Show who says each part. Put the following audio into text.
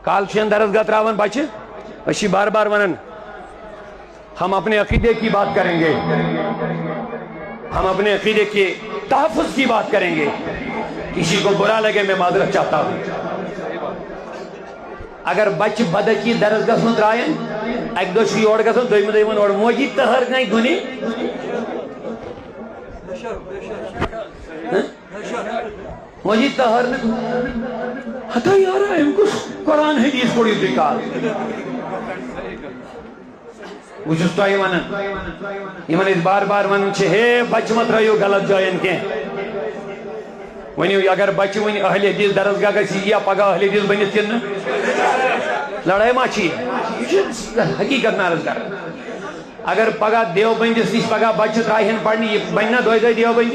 Speaker 1: کال چھین درسگاہ تراون بچے اسی بار بار ونن ہم اپنے عقیدے کی بات کریں گے، ہم اپنے عقیدے کے تحفظ کی بات کریں گے. کسی کو برا لگے میں معذرت چاہتا ہوں. اگر بچ بدکی درسگاہ من ترائن ایک دو چھ یور گژھن دویمہ دۄہ یِمن اور موجی تہر گئی دُنی موجی تہر ہتا یارا ام کس قرآن حدیث کوڑی تھی کال وچھس تۄہہِ ونان یمن اس بار بار ونان چھ ہے بچ مت رٲیِو غلط جایَن کینٛہہ ؤنِو اگر بچہ ون اہل حدیث درسگاہ گژھِ یا پگاہ اہل حدیث بنِتھ کِنہٕ لڑائی ما چھی حقیقت نارز کر. اگر پگاہ دیوبندس نش پگاہ بچہ تراہن پڑھنے یہ بننا دۄیہِ دۄہہِ دیوبندی